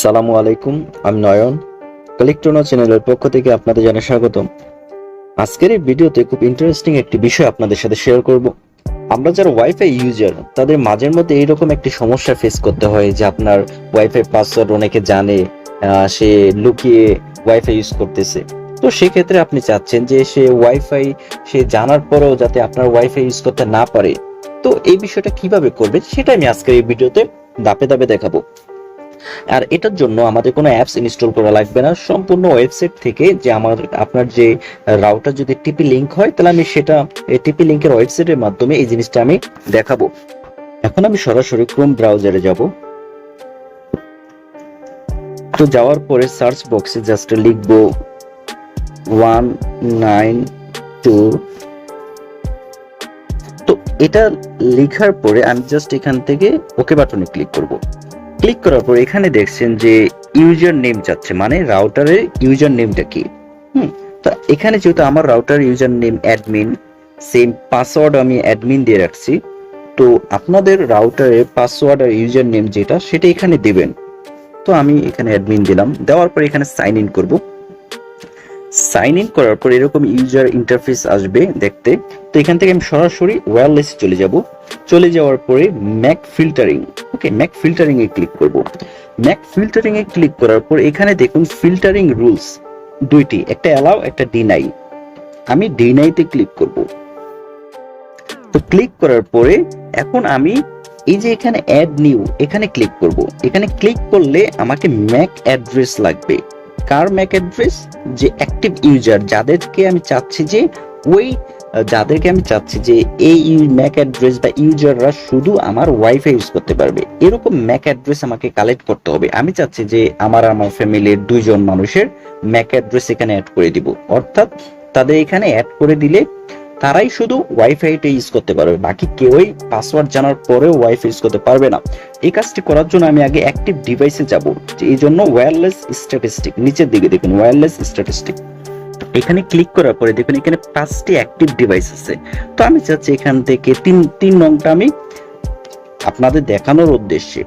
আসসালামু আলাইকুম, আমি নয়ন। কালেক্টনো চ্যানেলের পক্ষ থেকে আপনাদের জানাই স্বাগতম। আজকের এই ভিডিওতে খুব ইন্টারেস্টিং একটি বিষয় আপনাদের সাথে শেয়ার করব। আমরা যারা ওয়াইফাই ইউজার তাদের মাঝের মধ্যে এইরকম একটি সমস্যা ফেস করতে হয় যে আপনার ওয়াইফাই পাসওয়ার্ড অনেকে জানে, সে লুকিয়ে ওয়াইফাই ইউজ করতেছে। তো সেক্ষেত্রে আপনি চাচ্ছেন যে সে জানার পরেও যাতে আপনার ওয়াইফাই ইউজ করতে না পারে। তো এই বিষয়টা কিভাবে করবে সেটা আমি আজকের এই ভিডিওতে ধাপে ধাপে দেখাবো। আর এটার জন্য আমাদের কোনো অ্যাপস ইনস্টল করা লাগবে না, সম্পূর্ণ ওয়েবসাইট থেকে যে আপনার যে রাউটার যদি টিপি লিংক হয় তাহলে আমি সেটা টিপি লিংকের ওয়েবসাইটের মাধ্যমে এই জিনিসটা আমি দেখাবো। এখন আমি সরাসরি ক্রোম ব্রাউজারে যাব। তো যাওয়ার পরে সার্চ বক্সে জাস্ট লিখবো 192। তো এটা লেখার পরে আমি জাস্ট এখান থেকে ওকে বাটনে ক্লিক করব। ক্লিক করার পর এখানে দেখছেন যে ইউজার নেম চাচ্ছে, মানে রাউটারের ইউজার নেমটা কি। তো এখানে যেহেতু আমার router user name admin, same password আমি অ্যাডমিন দিয়ে রাখছি। তো আপনাদের রাউটারের পাসওয়ার্ড আর ইউজার নেম যেটা সেটা এখানে দিবেন। তো আমি এখানে অ্যাডমিন দিলাম, দেওয়ার পর এখানে সাইন ইন করব। সাইন ইন করার পর এরকম ইউজার ইন্টারফেস আসবে দেখতে। তো এখান থেকে আমি সরাসরি ওয়্যারলেস চলে যাব। চলে যাওয়ার পরে ম্যাক ফিল্টারিং, ম্যাক ফিল্টারিং এ ক্লিক করব। ম্যাক ফিল্টারিং এ ক্লিক করার পর এখানে দেখুন ফিল্টারিং রুলস দুইটি, একটা অ্যালাউ একটা ডিনাই। আমি ডিনাইতে ক্লিক করব। তো ক্লিক করার পরে এখন আমি এই যে এখানে অ্যাড নিউ এখানে ক্লিক করব। এখানে ক্লিক করলে আমাকে ম্যাক অ্যাড্রেস লাগবে। কার ম্যাক অ্যাড্রেস? যে অ্যাক্টিভ ইউজার, যাদেরকে আমি চাচ্ছি যে এই ম্যাক অ্যাড্রেস বা ইউজাররা শুধু আমার ওয়াইফাই ইউজ করতে পারবে, এরকম ম্যাক অ্যাড্রেস আমাকে কালেক্ট করতে হবে। আমি চাচ্ছি যে আমার ফ্যামিলির 2 জন মানুষের ম্যাক অ্যাড্রেস এখানে অ্যাড করে দিব, অর্থাৎ তাদের এখানে অ্যাড করে দিলে তারাই শুধু ওয়াইফাইটা ইউজ করতে পারবে, বাকি কেউই পাসওয়ার্ড জানার পরেও ওয়াইফাই ইউজ করতে পারবে না। এই কাজটি করার জন্য আমি আগে অ্যাক্টিভ ডিভাইসে যাব। এই জন্য ওয়্যারলেস স্ট্যাটিস্টিক নিচের দিকে দেখুন, ওয়্যারলেস স্ট্যাটিস্টিক এখানে ক্লিক করার পরে দেখুন এখানে 5টি অ্যাক্টিভ ডিভাইস আছে। তো আমি চাচ্ছি এখান থেকে তিন নংটা আমি আপনাদের দেখানোর উদ্দেশ্যে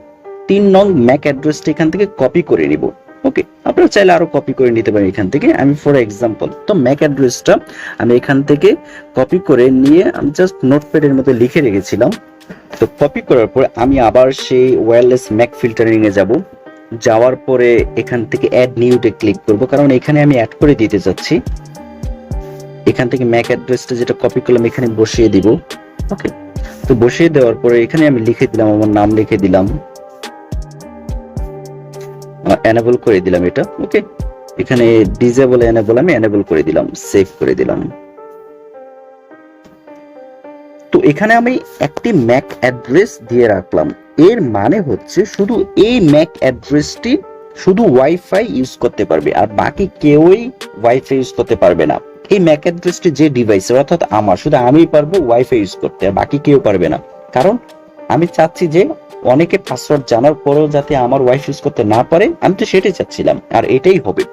3 নং ম্যাক অ্যাড্রেসটা এখান থেকে কপি করে নিব। ওকে, আপনারা চাইলে আরো কপি করে নিতে পারেন এখান থেকে। আমি ফর এক্সাম্পল তো ম্যাক অ্যাড্রেসটা আমি এখান থেকে কপি করে নিয়ে আমি জাস্ট নোটপ্যাডের মধ্যে লিখে রেখেছিলাম। তো কপি করার পরে আমি আবার সেই ওয়্যারলেস ম্যাক ফিল্টারিং এ যাব। যাওয়ার পরে এখান থেকে অ্যাড নিউতে ক্লিক করব, কারণ এখানে আমি অ্যাড করে দিতে যাচ্ছি। এখান থেকে ম্যাক অ্যাড্রেসটা যেটা কপি করলাম এখানে বসিয়ে দিব। ওকে, তো বসিয়ে দেওয়ার পরে এখানে আমি লিখে দিলাম, আমার নাম লিখে দিলাম, এনেবল করে দিলাম এটা। ওকে, এখানে ডিসেবল এনেবল আমি এনেবল করে দিলাম, সেভ করে দিলাম। তো এখানে আমি একটি ম্যাক অ্যাড্রেস দিয়ে রাখলাম, এর মানে হচ্ছে শুধু এই ম্যাক অ্যাড্রেসটি শুধু ওয়াইফাই ইউজ করতে পারবে, আর বাকি কেউই ওয়াইফাই ইউজ করতে পারবে না। এই ম্যাক অ্যাড্রেসটি যে ডিভাইসের, অর্থাৎ আমার, শুধু আমিই পারবো ওয়াইফাই ইউজ করতে, আর বাকি কেউ পারবে না। কারণ আমি চাচ্ছি যে অনেকে পাসওয়ার্ড জানার পরেও যাতে আমার ওয়াইফাই ইউজ করতে না পারে, আমি তো সেটাই চাচ্ছিলাম, আর এটাই হবে।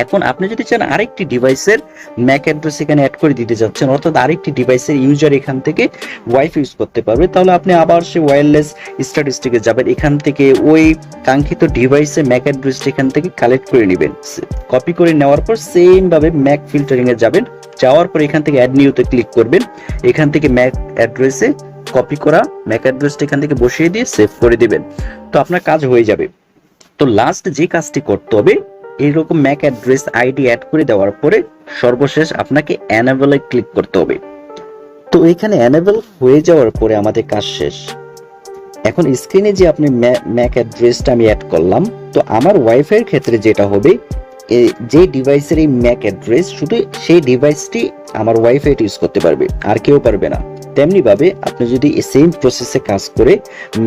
এখন আপনি যদি চান আরেকটি ডিভাইসের ম্যাক অ্যাড্রেস এখানে অ্যাড করে দিতে যাচ্ছেন, অর্থাৎ আরেকটি ডিভাইসের ইউজার এখান থেকে ওয়াইফাই ইউজ করতে পারবে, তাহলে আপনি আবার সেই ওয়্যারলেস স্ট্যাটিস্টিকে যাবেন। এখান থেকে ওই কাঙ্ক্ষিত ডিভাইসের ম্যাক অ্যাড্রেসটা এখান থেকে কালেক্ট করে নেবেন। কপি করে নেওয়ার পর সেম ভাবে ম্যাক ফিল্টারিং এ যাবেন। যাওয়ার পর এখান থেকে অ্যাড নিউতে ক্লিক করবেন। এখান থেকে ম্যাক অ্যাড্রেসে কপি করা ম্যাক অ্যাড্রেসটা এখান থেকে বসিয়ে দিয়ে সেভ করে দিবেন। তো আপনার কাজ হয়ে যাবে। তো লাস্ট যে কাজটি করতে হবে, এইরকম ম্যাক অ্যাড্রেস আইডি অ্যাড করে দেওয়ার পরে সর্বশেষ আপনাকে এনেবল এ ক্লিক করতে হবে। তো এখানে এনেবল হয়ে যাওয়ার পরে আমাদের কাজ শেষ। এখন স্ক্রিনে যে আপনি ম্যাক অ্যাড্রেসটা আমি অ্যাড করলাম, তো আমার ওয়াইফাই এর ক্ষেত্রে যেটা হবে, যে ডিভাইসের এই ম্যাক অ্যাড্রেস শুধু সেই ডিভাইসটি আমার ওয়াইফাই ইউজ করতে পারবে, আর কেউ পারবে না। তেমনি ভাবে আপনি যদি সেম প্রসেসে কাজ করে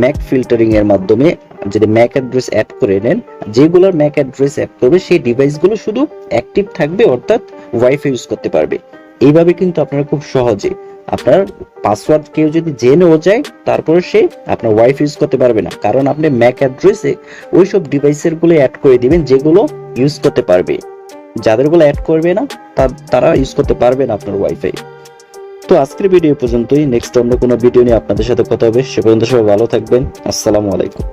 ম্যাক ফিল্টারিং এর মাধ্যমে যদি ম্যাক অ্যাড্রেস অ্যাড করে নেন, যেগুলোর ম্যাক অ্যাড্রেস অ্যাড করবে সেই ডিভাইসগুলো শুধু অ্যাক্টিভ থাকবে, অর্থাৎ ওয়াইফাই ইউজ করতে পারবে। এইভাবে কিন্তু আপনারা খুব সহজে আপনার পাসওয়ার্ড কেউ যদি জেনেও যায় তারপরে সে আপনার ওয়াইফাই ইউজ করতে পারবে না, কারণ আপনি ম্যাক অ্যাড্রেসে ওইসব ডিভাইসের গুলো অ্যাড করে দিবেন যেগুলো ইউজ করতে পারবে। যাদেরগুলো অ্যাড করবে না তারা ইউজ করতে পারবে না আপনার ওয়াইফাই। তো আজকের ভিডিও পর্যন্তই। নেক্সট অন্য কোনো ভিডিও নিয়ে আপনাদের সাথে কথা হবে। সে পর্যন্ত সবাই ভালো থাকবেন। আসসালামু আলাইকুম।